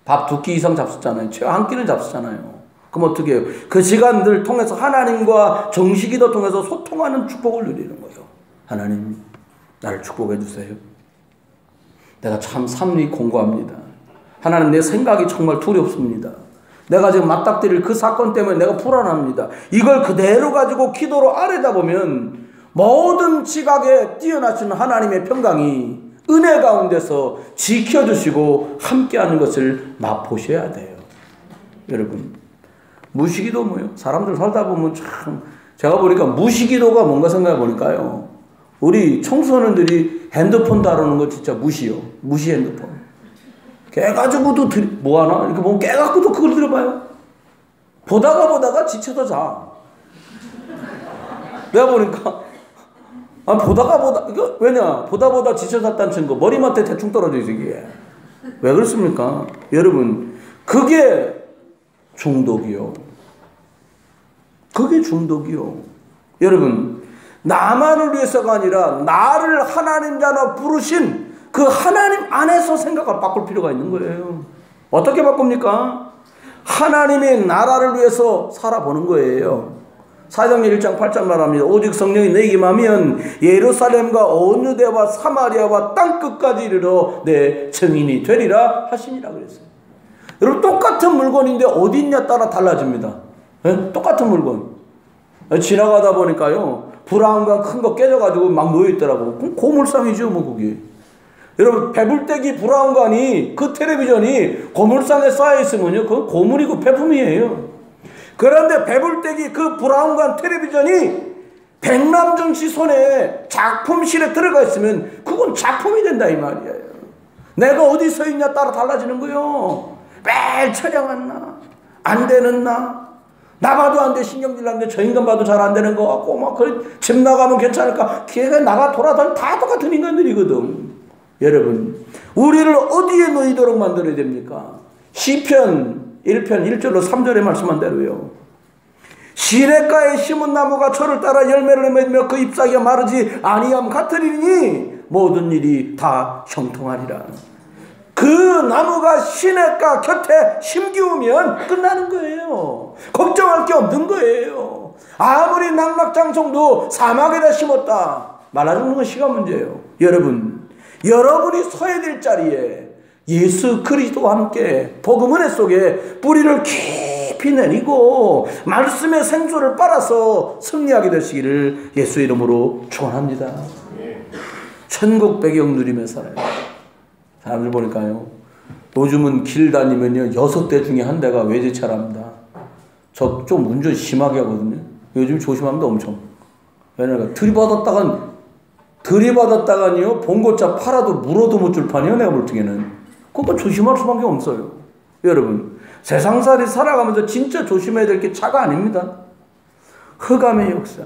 밥 2끼 이상 잡수잖아요. 최소 한 끼는 잡수잖아요. 그럼 어떻게 해요? 그 시간들 통해서 하나님과 정식기도 통해서 소통하는 축복을 누리는 거예요. 하나님 나를 축복해 주세요. 내가 참 삶이 공고합니다. 하나님 내 생각이 정말 두렵습니다. 내가 지금 맞닥뜨릴 그 사건 때문에 내가 불안합니다. 이걸 그대로 가지고 기도로 아뢰다 보면 모든 지각에 뛰어나시는 하나님의 평강이 은혜 가운데서 지켜주시고 함께하는 것을 맛보셔야 돼요. 여러분 무시기도 뭐예요? 사람들 살다 보면 참, 제가 보니까 무시기도가 뭔가 생각해 보니까요, 우리 청소년들이 핸드폰 다루는 거 진짜 무시요. 무시 핸드폰. 깨가지고도 뭐하나? 이렇게 보면 깨갖고도 그걸 들어봐요. 보다가 지쳐서 자. 내가 보니까 이거 왜냐? 보다 지쳐 샀다는 증거. 머리맡에 대충 떨어져 있어, 이게. 왜 그렇습니까? 여러분, 그게 중독이요. 그게 중독이요. 여러분, 나만을 위해서가 아니라 나를 하나님 자나 부르신 그 하나님 안에서 생각을 바꿀 필요가 있는 거예요. 어떻게 바꿉니까? 하나님의 나라를 위해서 살아보는 거예요. 사도행전 1장 8절 말합니다. 오직 성령이 너에게 임하면 예루살렘과 온 유대와 사마리아와 땅끝까지 이르러 내 증인이 되리라 하시니라 그랬어요. 여러분, 똑같은 물건인데 어디 있냐 따라 달라집니다. 네? 똑같은 물건. 지나가다 보니까요, 브라운관 큰 거 깨져가지고 막 놓여있더라고. 그럼 고물상이죠, 뭐, 그게. 여러분, 배불떼기 브라운관이, 그 텔레비전이 고물상에 쌓여있으면요, 그건 고물이고 폐품이에요. 그런데 배불떼기 그 브라운관 텔레비전이 백남정 씨 손에 작품실에 들어가 있으면 그건 작품이 된다, 이 말이에요. 내가 어디 서 있냐 따라 달라지는 거요. 매일 촬영한 나, 안 되는 나 봐도 안 돼, 신경질 나는데 저 인간 봐도 잘 안 되는 거 같고, 막, 집 나가면 괜찮을까? 걔가 나가 돌아다니면 다 똑같은 인간들이거든. 여러분, 우리를 어디에 놓이도록 만들어야 됩니까? 시편 1편 1절로 3절에 말씀한 대로요. 시냇가에 심은 나무가 철을 따라 열매를 맺으며 그 잎사귀가 마르지 아니함 같으리니 모든 일이 다 형통하리라. 그 나무가 시냇가 곁에 심기우면 끝나는 거예요. 걱정할 게 없는 거예요. 아무리 낙락장성도 사막에다 심었다 말아주는 건 시간 문제예요. 여러분이 서야 될 자리에 예수 그리스도와 함께 복음 은혜 속에 뿌리를 깊이 내리고 말씀의 생수를 빨아서 승리하게 되시기를 예수 이름으로 축원합니다. 천국 배경 누리며 살아요. 사람들 보니까요, 요즘은 길 다니면요 6대 중에 한 대가 외제차랍니다. 저 좀 운전 심하게 하거든요. 요즘 조심합니다, 엄청. 왜냐면 들이받았다가니요 봉고차 팔아도 물어도 못 줄 판이요, 내가 볼 적에는. 그러니까 조심할 수밖에 없어요. 여러분, 세상살이 살아가면서 진짜 조심해야 될 게 차가 아닙니다. 흑암의 역사,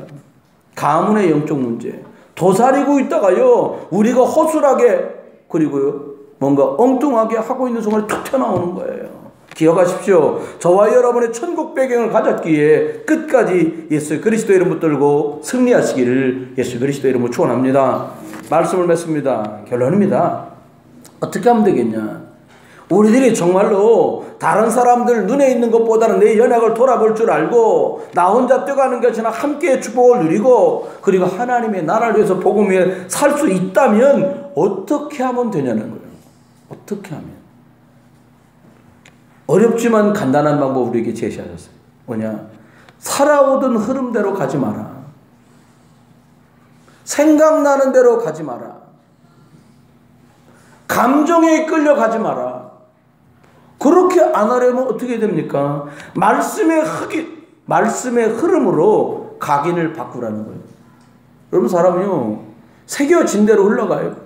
가문의 영적 문제, 도사리고 있다가요 우리가 허술하게 그리고요 뭔가 엉뚱하게 하고 있는 순간에 툭 튀어나오는 거예요. 기억하십시오. 저와 여러분의 천국 배경을 가졌기에 끝까지 예수 그리스도 이름 붙들고 승리하시기를 예수 그리스도 이름으로 축원합니다. 말씀을 맺습니다. 결론입니다. 어떻게 하면 되겠냐? 우리들이 정말로 다른 사람들 눈에 있는 것보다는 내 연약을 돌아볼 줄 알고 나 혼자 뛰어가는 것이 아니라 함께 축복을 누리고 그리고 하나님의 나라를 위해서 복음 위에 살 수 있다면 어떻게 하면 되냐는 거예요. 어떻게 하면? 어렵지만 간단한 방법 우리에게 제시하셨어요. 뭐냐? 살아오던 흐름대로 가지 마라. 생각나는 대로 가지 마라. 감정에 끌려가지 마라. 그렇게 안 하려면 어떻게 됩니까? 말씀의 흐름으로 각인을 바꾸라는 거예요. 여러분, 사람이요 새겨진 대로 흘러가요.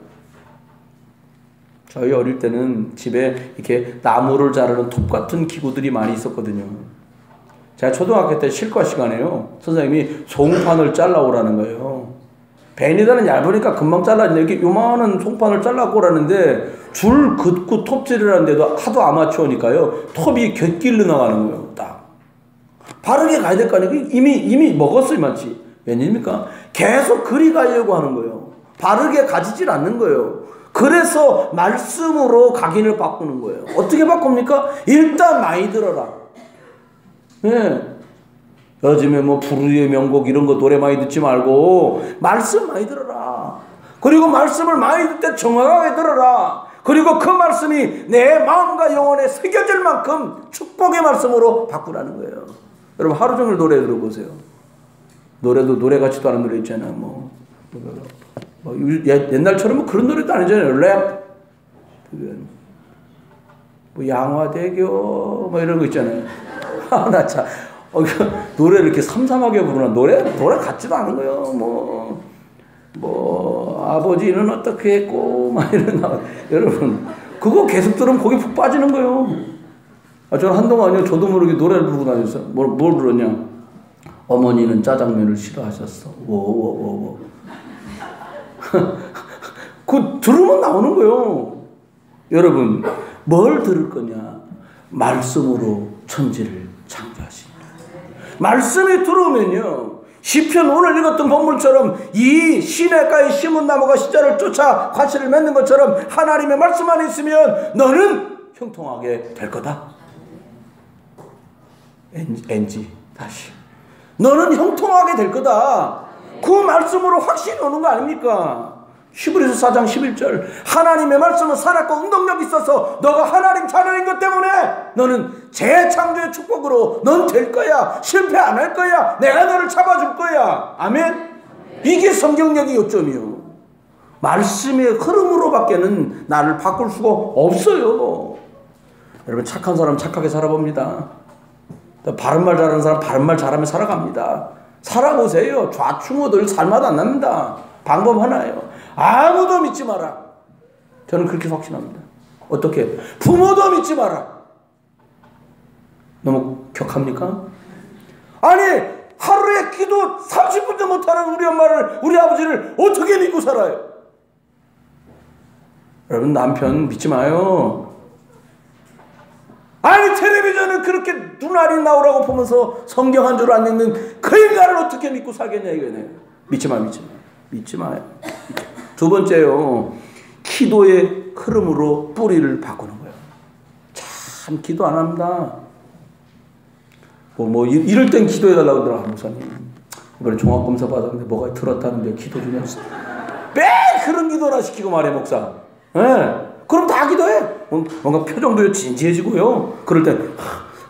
저희 어릴 때는 집에 이렇게 나무를 자르는 톱 같은 기구들이 많이 있었거든요. 제가 초등학교 때 실과 시간에요 선생님이 송판을 잘라오라는 거예요. 베니다는 얇으니까 금방 잘라지네. 이렇게 요만한 송판을 잘라고 오라는데 줄 긋고 톱질을 하는데도 하도 아마추어니까요 톱이 곁길로 나가는 거예요. 딱 바르게 가야 될 거 아니에요. 이미 먹었어요, 마치. 웬일입니까? 계속 그리 가려고 하는 거예요. 바르게 가지질 않는 거예요. 그래서 말씀으로 각인을 바꾸는 거예요. 어떻게 바꿉니까? 일단 많이 들어라. 예. 요즘에 뭐 부르의 명곡 이런 거 노래 많이 듣지 말고 말씀 많이 들어라. 그리고 말씀을 많이 듣을 때 정확하게 들어라. 그리고 그 말씀이 내 마음과 영혼에 새겨질 만큼 축복의 말씀으로 바꾸라는 거예요. 여러분, 하루 종일 노래 들어보세요. 노래도 노래 같지도 않은 노래 있잖아요. 옛날처럼 그런 노래도 아니잖아요. 랩, 뭐 양화대교 뭐 이런 거 있잖아요. 나 참 노래를 이렇게 삼삼하게 부르나? 노래 같지도 않은 거예요. 아버지는 어떻게 했고 막 이런 여러분 그거 계속 들으면 거기 푹 빠지는 거예요. 저는 한동안요 저도 모르게 노래를 부르고 다녔어요. 뭘 불렀냐? 어머니는 짜장면을 싫어하셨어. 그 들으면 나오는 거예요. 여러분, 뭘 들을 거냐? 말씀으로 천지를 창조하시니. 말씀이 들어오면요, 시편 오늘 읽었던 본문처럼 이 시냇가에 심은 나무가 시절을 쫓아 과실을 맺는 것처럼 하나님의 말씀 안에 있으면 너는 형통하게 될 거다. NG 다시. 너는 형통하게 될 거다. 그 말씀으로 확신이 오는 거 아닙니까? 히브리서 4장 11절. 하나님의 말씀은 살았고 응동력이 있어서 너가 하나님 자녀인 것 때문에 너는 재창조의 축복으로 넌 될 거야. 실패 안 할 거야. 내가 너를 잡아줄 거야. 아멘. 이게 성경력의 요점이요. 말씀의 흐름으로 밖에는 나를 바꿀 수가 없어요. 여러분, 착한 사람 착하게 살아봅니다. 바른말 잘하는 사람 바른말 잘하며 살아갑니다. 살아보세요. 좌충우돌 살맛 안 납니다. 방법 하나예요. 아무도 믿지 마라. 저는 그렇게 확신합니다. 어떻게? 부모도 믿지 마라. 너무 격합니까? 아니, 하루에 기도 30분도 못하는 우리 엄마를, 우리 아버지를 어떻게 믿고 살아요? 여러분, 남편 믿지 마요. 아니, 텔레비전은 그렇게 눈알이 나오라고 보면서 성경 한 줄 안 읽는 그 인간을 어떻게 믿고 살겠냐 이거네요. 믿지 마. 믿지 마요. 두 번째요, 기도의 흐름으로 뿌리를 바꾸는 거예요. 참 기도 안 합니다. 이럴 땐 기도해달라고 그러더라, 목사님. 이번에 종합검사 받았는데 뭐가 들었다는데 기도 좀 해주세요. 매 그런 기도나 시키고 말해, 목사. 네. 그럼 다 기도해. 뭔가 표정도 진지해지고요. 그럴 땐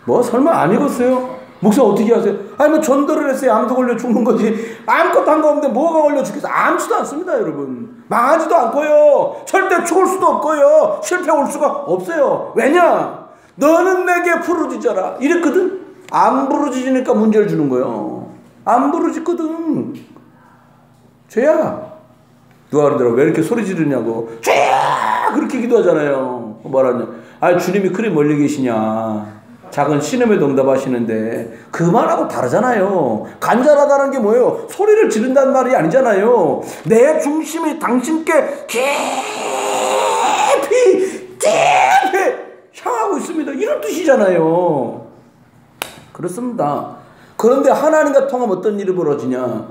뭐 설마 안 읽었어요? 목사 어떻게 하세요? 아니 뭐 전도를 했어요. 암도 걸려 죽는 거지. 아무것도 한 거 없는데 뭐가 걸려 죽겠어? 아무지도 않습니다, 여러분. 망하지도 않고요. 절대 죽을 수도 없고요. 실패 올 수가 없어요. 왜냐? 너는 내게 부르짖어라. 이랬거든. 안 부르짖으니까 문제를 주는 거예요. 안 부르짖거든. 죄야. 누가 그러더라고. 왜 이렇게 소리 지르냐고. 죄야! 그렇게 기도하잖아요. 말하냐. 아니 주님이 그리 멀리 계시냐. 작은 신음에도 응답하시는데 그 말하고 다르잖아요. 간절하다는 게 뭐예요? 소리를 지른다는 말이 아니잖아요. 내 중심이 당신께 깊이 향하고 있습니다. 이런 뜻이잖아요. 그렇습니다. 그런데 하나님과 통하면 어떤 일이 벌어지냐?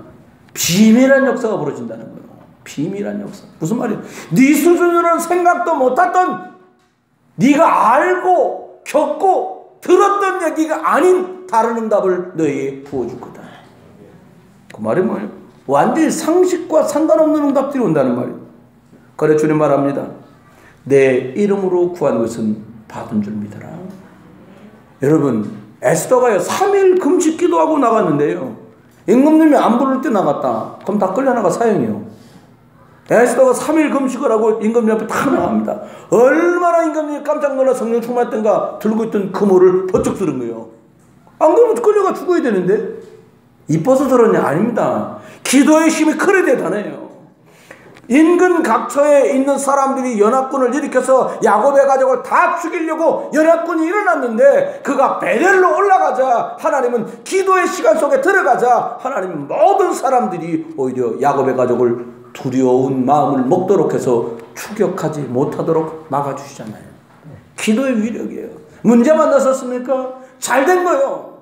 비밀한 역사가 벌어진다는 거예요. 비밀한 역사. 무슨 말이에요? 네 수준으로는 생각도 못했던, 네가 알고 겪고 들었던 얘기가 아닌 다른 응답을 너희에게 부어줄 거다. 그 말이 뭐예요? 완전히 상식과 상관없는 응답들이 온다는 말이에요. 그래 주님 말합니다. 내 이름으로 구한 것은 받은 줄 믿어라. 여러분, 에스더가요 3일 금식 기도하고 나갔는데요, 임금님이 안 부를 때 나갔다. 그럼 다 끌려나가 사형이요. 에스더가 3일 금식을 하고 임금님 앞에 탁 나갑니다. 얼마나 임금님이 깜짝 놀라 성령 충만했던가. 들고 있던 금호를 번쩍 들은 거예요. 안 그러면 끌려가 죽어야 되는데. 이뻐서 들었냐? 아닙니다. 기도의 힘이 그래 대단해요. 인근 각처에 있는 사람들이 연합군을 일으켜서 야곱의 가족을 다 죽이려고 연합군이 일어났는데, 그가 베델로 올라가자 하나님은 기도의 시간 속에 들어가자 하나님은 모든 사람들이 오히려 야곱의 가족을 두려운 마음을 먹도록 해서 추격하지 못하도록 막아주시잖아요. 기도의 위력이에요. 문제 만나셨습니까? 잘된 거예요.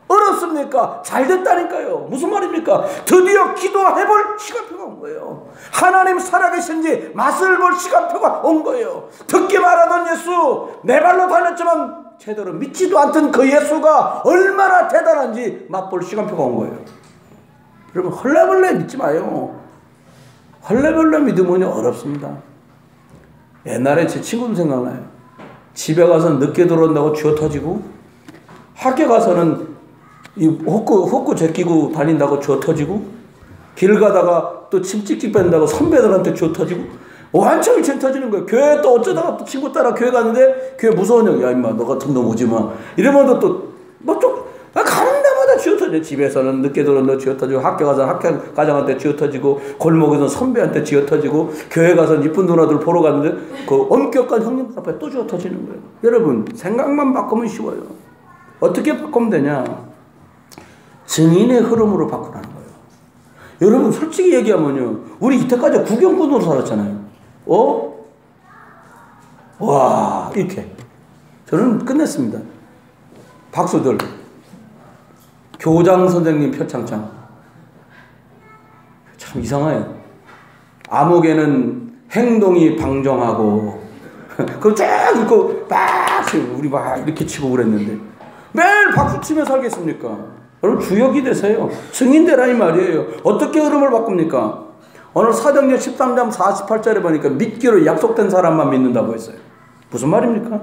어렵습니까? 잘됐다니까요. 무슨 말입니까? 드디어 기도해볼 시간표가 온 거예요. 하나님 살아계신지 맛을 볼 시간표가 온 거예요. 듣기만 하던 예수, 내 발로 달렸지만 제대로 믿지도 않던 그 예수가 얼마나 대단한지 맛볼 시간표가 온 거예요. 여러분, 헐레벌레 믿지 마요. 헐레벌레 믿으면 어렵습니다. 옛날에 제 친구도 생각나요. 집에 가서 늦게 들어온다고 쥐어 터지고, 학교 가서는 이 헛구 제끼고 다닌다고 쥐어 터지고, 길 가다가 또 침 찍찍 뺀다고 선배들한테 쥐어 터지고, 완전히 침 터지는 거예요. 교회 또 어쩌다가 또 친구 따라 교회 갔는데, 교회 무서우냐고. 야 임마 너 같은 놈 오지 마. 이러면 또 뭐 좀 가는 데마다 쥐어 터져. 집에서는 늦게 들어온다고 쥐어 터지고, 학교 가서 학교 가장한테 쥐어 터지고, 골목에서 선배한테 쥐어 터지고, 교회 가서 이쁜 누나들 보러 갔는데 그 엄격한 형님들 앞에 또 쥐어 터지는 거예요. 여러분, 생각만 바꾸면 쉬워요. 어떻게 바꾸면 되냐? 증인의 흐름으로 바꾸라는 거예요. 여러분 솔직히 얘기하면요, 우리 이때까지 구경꾼으로 살았잖아요. 와, 이렇게 저는 끝냈습니다. 박수들. 교장 선생님 표창장. 참 이상해요. 암흑에는 행동이 방정하고 그럼 쫙 읽고 막 우리 막 이렇게 치고 그랬는데 매일 박수 치며 살겠습니까? 여러분 주역이 되세요. 증인 되라 이 말이에요. 어떻게 흐름을 바꿉니까? 오늘 사도행전 13장 48절에 보니까 믿기로 약속된 사람만 믿는다고 했어요. 무슨 말입니까?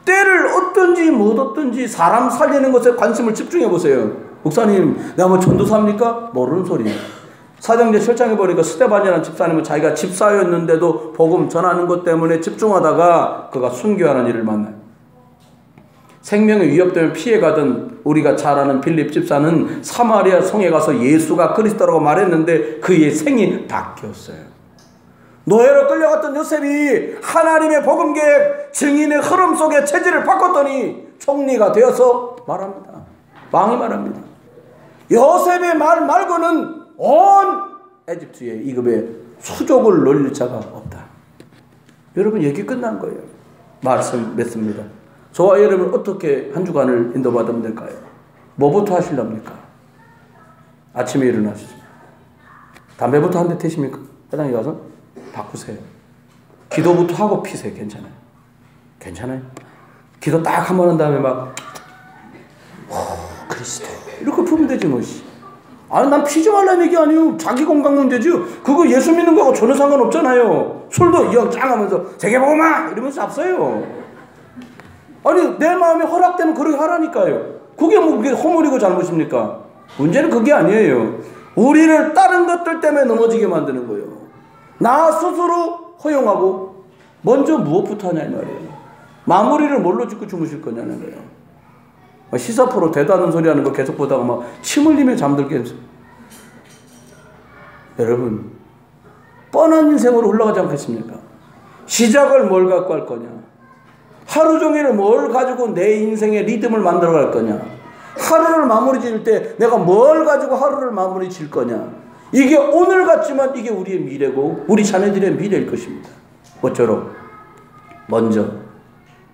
때를 얻든지 못 얻든지 사람 살리는 것에 관심을 집중해 보세요. 목사님, 내가 뭐 전도사입니까? 모르는 소리예요. 사도행전 7장에 보니까 스데반이라는 집사님은 자기가 집사였는데도 복음 전하는 것 때문에 집중하다가 그가 순교하는 일을 만나요. 생명의 위협 때문에 피해가던 우리가 잘 아는 빌립 집사는 사마리아 성에 가서 예수가 그리스도라고 말했는데 그의 생이 바뀌었어요. 노예로 끌려갔던 요셉이 하나님의 복음 계획 증인의 흐름 속에 체질을 바꿨더니 총리가 되어서 말합니다. 왕이 말합니다. 요셉의 말 말고는 온 에집트의 이급에 수족을 놀릴 자가 없다. 여러분 얘기 끝난 거예요. 말씀 맺습니다. 저와 여러분 어떻게 한 주간을 인도받으면 될까요? 뭐부터 하실랍니까? 아침에 일어나시죠. 담배부터 한 대 태십니까? 회당에 가서 바꾸세요. 기도부터 하고 피세요. 괜찮아요. 괜찮아요. 기도 딱 한 번 한 다음에 막 그리스도 이렇게 풀면 되지 뭐. 아니 난 피지 말라는 얘기 아니에요. 자기 건강 문제지요. 그거 예수 믿는 거하고 전혀 상관없잖아요. 술도 이왕 짱 하면서 세계복음아 이러면서 앞서요. 아니 내 마음이 허락되면 그렇게 하라니까요. 그게 뭐 그게 허물이고 잘못입니까? 문제는 그게 아니에요. 우리를 다른 것들 때문에 넘어지게 만드는 거예요. 나 스스로 허용하고 먼저 무엇부터 하냐 이 말이에요. 마무리를 뭘로 짓고 주무실 거냐는 거예요. 시사프로 대단한 소리 하는 거 계속 보다가 막 침 흘리며 잠들게 해서. 여러분 뻔한 인생으로 흘러가지 않겠습니까? 시작을 뭘 갖고 할 거냐? 하루 종일 뭘 가지고 내 인생의 리듬을 만들어 갈 거냐? 하루를 마무리 지을 때 내가 뭘 가지고 하루를 마무리 지을 거냐? 이게 오늘 같지만 이게 우리의 미래고 우리 자녀들의 미래일 것입니다. 모쪼록 먼저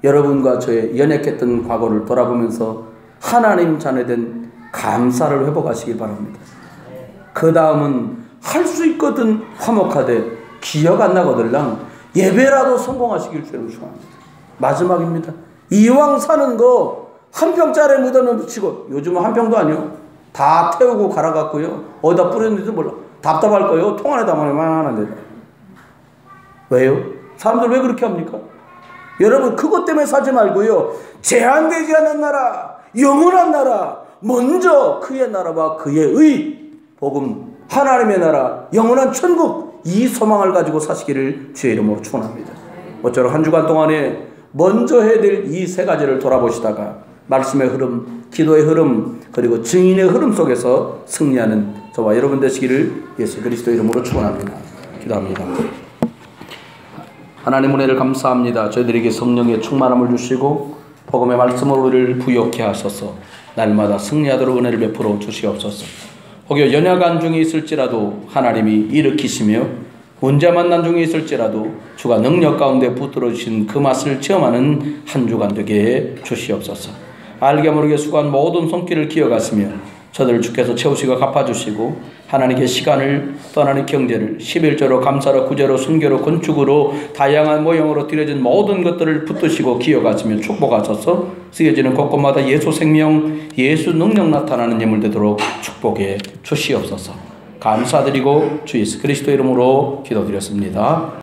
여러분과 저의 연약했던 과거를 돌아보면서 하나님 자녀된 감사를 회복하시길 바랍니다. 그 다음은 할 수 있거든 화목하되 기억 안 나거들랑 예배라도 성공하시길 주로 축원합니다. 마지막입니다. 이왕 사는 거 한 평짜리 묻어면 붙이고 요즘은 한 평도 아니요. 다 태우고 갈아갔고요. 어디다 뿌렸는지도 몰라. 답답할 거예요. 통 안에 담아내면 하는데. 왜요? 사람들 왜 그렇게 합니까? 여러분 그것 때문에 사지 말고요. 제한되지 않은 나라, 영원한 나라, 먼저 그의 나라와 그의 의, 복음, 하나님의 나라, 영원한 천국 이 소망을 가지고 사시기를 주의 이름으로 축원합니다. 모쪼록 한 주간 동안에 먼저 해야 될 이 세 가지를 돌아보시다가 말씀의 흐름, 기도의 흐름, 그리고 증인의 흐름 속에서 승리하는 저와 여러분 되시기를 예수 그리스도 이름으로 축원합니다. 기도합니다. 하나님 은혜를 감사합니다. 저희들에게 성령의 충만함을 주시고 복음의 말씀으로 우리를 부욕케 하소서. 날마다 승리하도록 은혜를 베풀어 주시옵소서. 혹여 연약한 중에 있을지라도 하나님이 일으키시며 문제 만난 중에 있을지라도 주가 능력 가운데 붙들어 주신 그 맛을 체험하는 한 주간 되게 해 주시옵소서. 알게 모르게 수고한 모든 손길을 기억하시며 저들을 주께서 채우시고 갚아주시고 하나님께 시간을 떠나는 경제를 11조로 감사로 구제로 순교로 건축으로 다양한 모형으로 드려진 모든 것들을 붙드시고 기억하시며 축복하셔서 쓰여지는 곳곳마다 예수 생명 예수 능력 나타나는 예물 되도록 축복해 주시옵소서. 감사드리고 주 예수 그리스도 이름으로 기도드렸습니다.